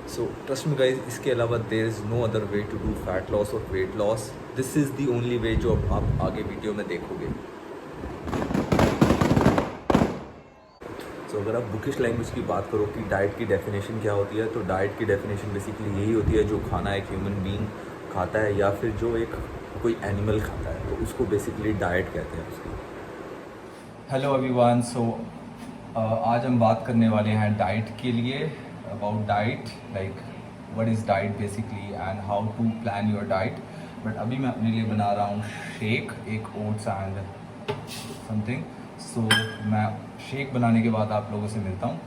So trust me guys, इसके अलावा there is no other way to do fat loss और weight loss. This is the only way जो अब आप आगे वीडियो में देखोगे। अगर आप बुकिश लैंग्वेज की बात करो कि डाइट की डेफिनेशन क्या होती है, तो डाइट की डेफिनेशन बेसिकली यही होती है जो खाना एक ह्यूमन बीइंग खाता है या फिर जो एक कोई एनिमल खाता है, तो उसको बेसिकली डाइट कहते हैं उसकी। Hello everyone. आज हम बात करने वाले हैं डाइट के लिए, about diet, like what is diet basically and how to plan your diet. But अभी मैं अपने लिए बना रहा हूँ शेक, एक ओट्स एंड समथिंग। सो मैं शेक बनाने के बाद आप लोगों से मिलता हूँ।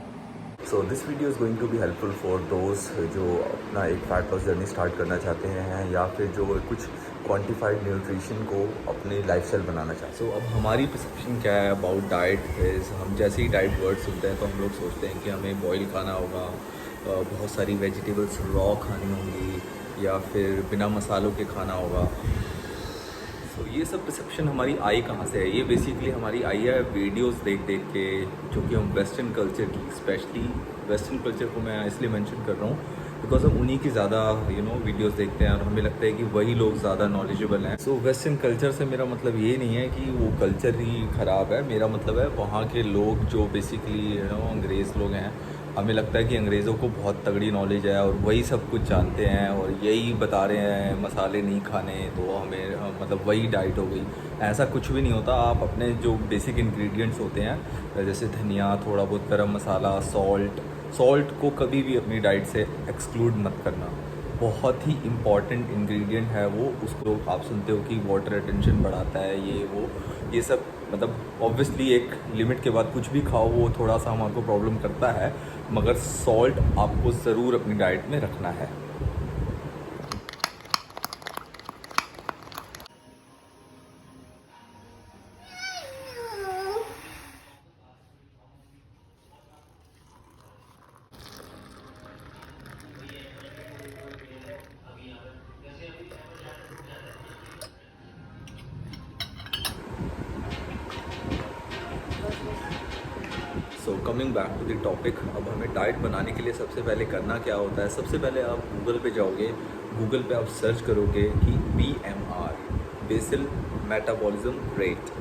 So this video is going to be helpful for those जो अपना एक फैट लॉस जर्नी स्टार्ट करना चाहते हैं या फिर जो कुछ क्वांटिफाइड न्यूट्रिशन को अपनी लाइफस्टाइल बनाना चाहते हैं। सो अब हमारी परसेप्शन क्या है अबाउट डाइट इज़, हम जैसे ही डाइट वर्ड सुनते हैं तो हम लोग सोचते हैं कि हमें बॉयल खाना होगा, बहुत सारी वेजिटेबल्स रॉ खानी होंगी या फिर बिना मसालों के खाना होगा। तो ये सब परसेप्शन हमारी आई कहाँ से है? ये बेसिकली हमारी आई है वीडियोस देख देख के, जो कि हम वेस्टर्न कल्चर की, स्पेशली वेस्टर्न कल्चर को मैं इसलिए मेंशन कर रहा हूँ बिकॉज हम उन्हीं की ज़्यादा वीडियोस देखते हैं और हमें लगता है कि वही लोग ज़्यादा नॉलेजेबल हैं। सो वेस्टर्न कल्चर से मेरा मतलब ये नहीं है कि वो कल्चर ही ख़राब है, मेरा मतलब है वहाँ के लोग जो बेसिकली अंग्रेज़ लोग हैं। हमें लगता है कि अंग्रेज़ों को बहुत तगड़ी नॉलेज है और वही सब कुछ जानते हैं और यही बता रहे हैं मसाले नहीं खाने, तो हमें मतलब वही डाइट हो गई। ऐसा कुछ भी नहीं होता। आप अपने जो बेसिक इंग्रेडिएंट्स होते हैं जैसे धनिया, थोड़ा बहुत गरम मसाला, सॉल्ट को कभी भी अपनी डाइट से एक्सक्लूड मत करना। बहुत ही इम्पॉर्टेंट इंग्रेडिएंट है वो। उसको आप सुनते हो कि वाटर रिटेंशन बढ़ाता है, ये सब मतलब ऑब्वियसली एक लिमिट के बाद कुछ भी खाओ वो थोड़ा सा हमारे को प्रॉब्लम करता है, मगर सॉल्ट आपको ज़रूर अपनी डाइट में रखना है। So coming back to the topic, अब हमें डाइट बनाने के लिए सबसे पहले करना क्या होता है? सबसे पहले आप गूगल पे जाओगे, गूगल पे आप सर्च करोगे कि BMR, बेसल मेटाबॉलिज्म रेट।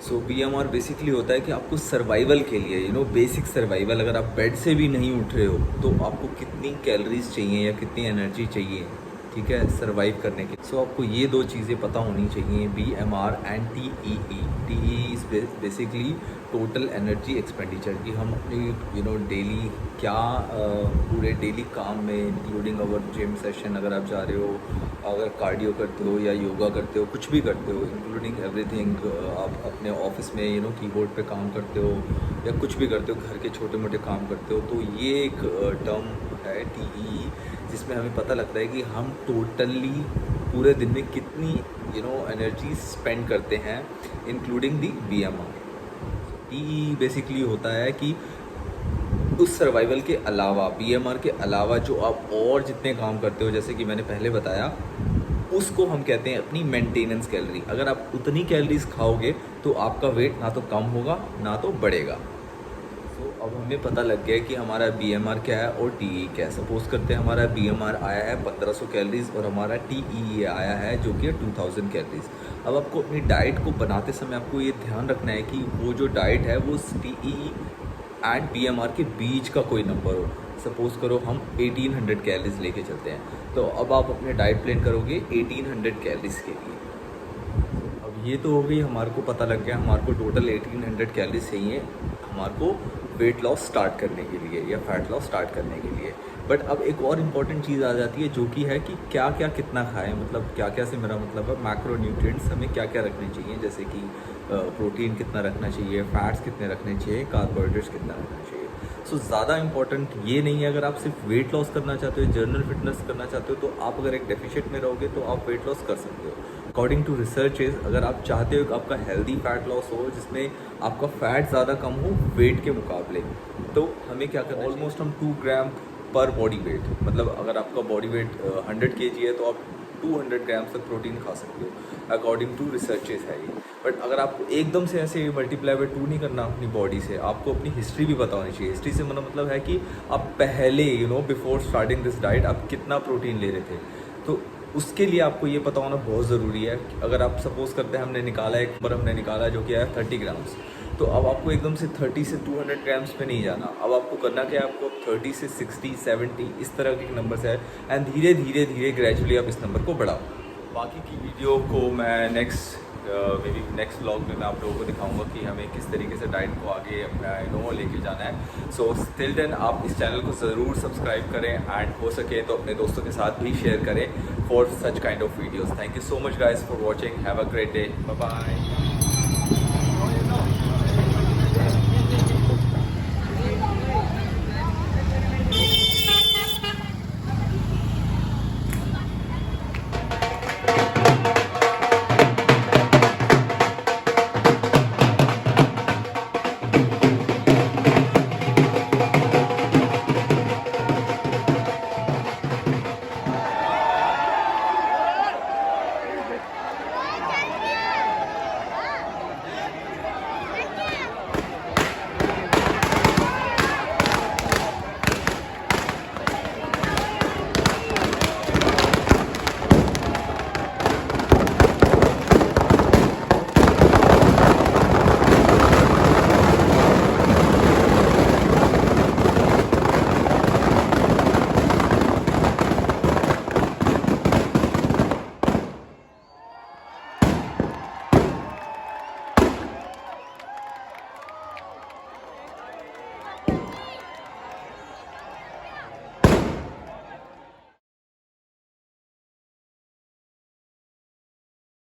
सो BMR बेसिकली होता है कि आपको सर्वाइवल के लिए बेसिक सर्वाइवल, अगर आप बेड से भी नहीं उठ रहे हो तो आपको कितनी कैलोरीज चाहिए या कितनी एनर्जी चाहिए, ठीक है, सर्वाइव करने के। सो आपको ये दो चीज़ें पता होनी चाहिए, BMR and TEE is basically total energy expenditure, कि हम अपनी डेली क्या पूरे डेली काम में इंक्लूडिंग अवर जिम सेशन, अगर आप जा रहे हो, अगर कार्डियो करते हो या योगा करते हो, कुछ भी करते हो, इंक्लूडिंग एवरीथिंग, आप अपने ऑफिस में कीबोर्ड पे काम करते हो या कुछ भी करते हो, घर के छोटे मोटे काम करते हो, तो ये एक टर्म है TEE, जिसमें हमें पता लगता है कि हम टोटली पूरे दिन में कितनी एनर्जी स्पेंड करते हैं including the BMR। TEE basically होता है कि उस सर्वाइवल के अलावा, BMR के अलावा जो आप और जितने काम करते हो, जैसे कि मैंने पहले बताया, उसको हम कहते हैं अपनी मेंटेनेंस कैलोरी। अगर आप उतनी कैलोरीज खाओगे तो आपका वेट ना तो कम होगा ना तो बढ़ेगा। तो अब हमें पता लग गया कि हमारा BMR क्या है और TEE क्या है। सपोज करते हैं हमारा BMR आया है 1500 कैलोरीज और हमारा TEE आया है जो कि 2000 कैलोरीज। अब आपको अपनी डाइट को बनाते समय आपको ये ध्यान रखना है कि वो जो डाइट है वो TEE एंड BMR के बीच का कोई नंबर हो। सपोज़ करो हम 1800 कैलोरीज लेके चलते हैं, तो अब आप अपने डाइट प्लान करोगे 1800 कैलोरीज के लिए। अब ये तो हो गई, हमारे को पता लग गया हमारे को टोटल 1800 कैलोरीज चाहिए हमारे को वेट लॉस स्टार्ट करने के लिए या फैट लॉस स्टार्ट करने के लिए। बट अब एक और इम्पॉर्टेंट चीज़ आ जाती है जो कि है कि क्या क्या कितना खाएं, मतलब क्या क्या से मेरा मतलब है मैक्रो न्यूट्रिएंट्स हमें क्या क्या रखने चाहिए, जैसे कि प्रोटीन कितना रखना चाहिए, फैट्स कितने रखने चाहिए, कार्बोहाइड्रेट्स कितना रखना चाहिए। सो ज़्यादा इंपॉर्टेंट ये नहीं है। अगर आप सिर्फ वेट लॉस करना चाहते हो, जर्नल फिटनेस करना चाहते हो, तो आप अगर एक डेफिशिएंट में रहोगे तो आप वेट लॉस कर सकते हो। अकॉर्डिंग टू रिसर्चेज, अगर आप चाहते हो कि आपका हेल्दी फैट लॉस हो जिसमें आपका फैट ज़्यादा कम हो वेट के मुकाबले, तो हमें क्या करना है, ऑलमोस्ट हम 2 ग्राम पर बॉडी वेट, मतलब अगर आपका बॉडी वेट 100 kg है तो आप 200 ग्राम्स तक प्रोटीन खा सकते हो, अकॉर्डिंग टू रिसर्चेस है ये। बट अगर आपको एकदम से ऐसे मल्टीप्लाई बाय 2 नहीं करना अपनी बॉडी से, आपको अपनी हिस्ट्री भी पता होनी चाहिए। हिस्ट्री से मतलब है कि आप पहले बिफोर स्टार्टिंग दिस डाइट आप कितना प्रोटीन ले रहे थे, तो उसके लिए आपको ये पता होना बहुत ज़रूरी है। अगर आप सपोज़ करते हैं हमने निकाला एक नंबर, हमने निकाला जो कि है 30 ग्राम्स, तो अब आपको एकदम से 30 से 200 ग्राम्स पे नहीं जाना। अब आपको करना क्या है, आपको 30 से 60, 70 इस तरह के नंबर है, एंड धीरे धीरे धीरे ग्रेजुअली आप इस नंबर को बढ़ाओ। बाकी की वीडियो को मैं नेक्स्ट व्लॉग में मैं आप लोगों को दिखाऊंगा कि हमें किस तरीके से डाइट को आगे लेके जाना है। सो टिल देन आप इस चैनल को ज़रूर सब्सक्राइब करें, एंड हो सके तो अपने दोस्तों के साथ भी शेयर करें for such kind of videos. Thank you so much guys for watching, have a great day, bye bye.